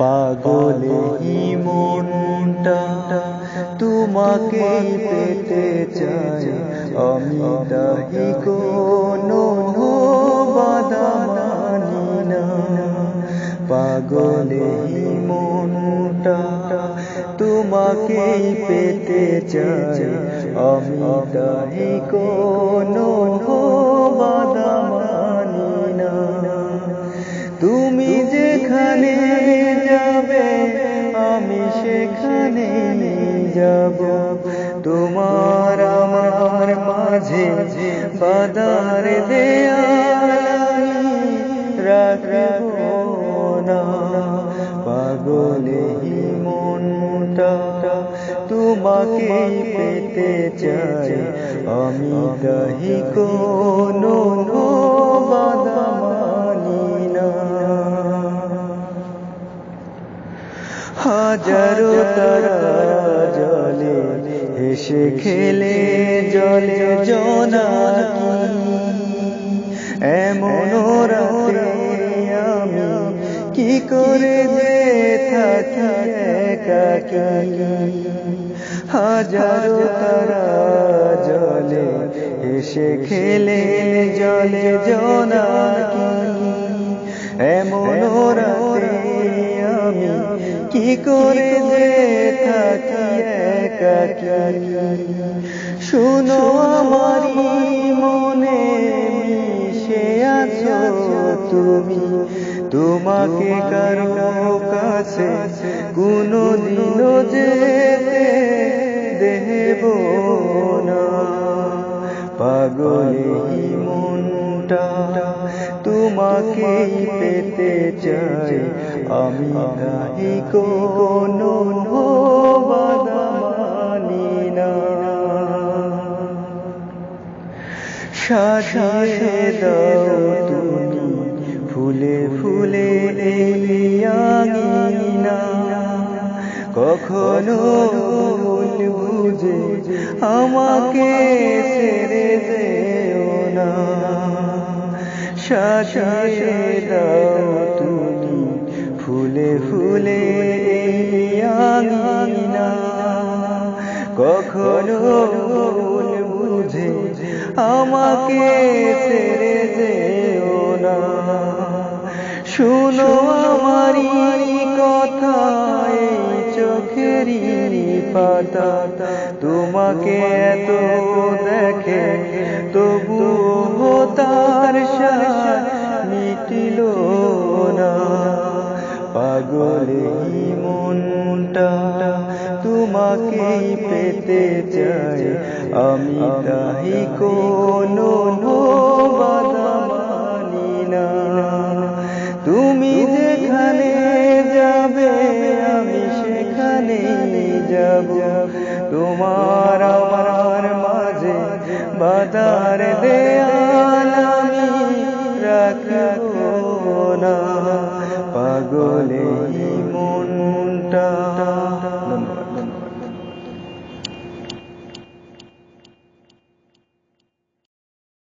পাগলেই মনটা তোমাকেই পেতে চাই, আমি তাহি কোনো বাধা মানি না। পাগলেই মনটা তোমাকেই পেতে চাই, আমি তাহি কোনো বাধা মানি না। তুমি যেখানে যাবে আমি সেখানে যাব, তোমার আমার মাঝে বাধার দেয়াল রাখব না। পাগলেই মনটা তোমাকেই পেতে চাই, আমি তাহি কোনো বাধা মানি না। হাজারো তারা জলে হেসে খেলে জলে জোনাকি, এমন রাতে আমি কি করে যে থাকি একাকী। হাজারো তারা জলে হেসে খেলে জলে জোনাকি, এমন রাতে আমি কি করে যে থাকি একাকী। শুনো আমারি মনে মিশে আছো তুমি, তোমাকে কারো কাছে কোনদিনও যেতে দেব না। পাগলেই মনটা তোমাকেই পেতে চাই, আমি তাহি কোনো বাধা মানি না। সাজিয়ে দাও তুমি ফুলে ফুলে এই আঙিনা, কখনো ভুল বুঝে আমাকে ছেড়ে যেও না। সাজিয়ে দাও তুমি ফুলে ফুলে এই আঙিনা, কখনো ভুল বুঝে আমাকে ছেড়ে যেও না। শুনো আমারি কথা এই চোখেরই পাতা, তোমাকে এত দেখে তবুও তার স্বাদ মিটিল না। পাগলেই মনটা তোমাকেই পেতে চাই, আমি তাহি কোনো বাধা মানি না। তুমি যেখানে যাবে আমি সেখানে যাব, তোমার আমার মাঝে বাধার দেয়াল আমি রাখব না। পাগলেই মন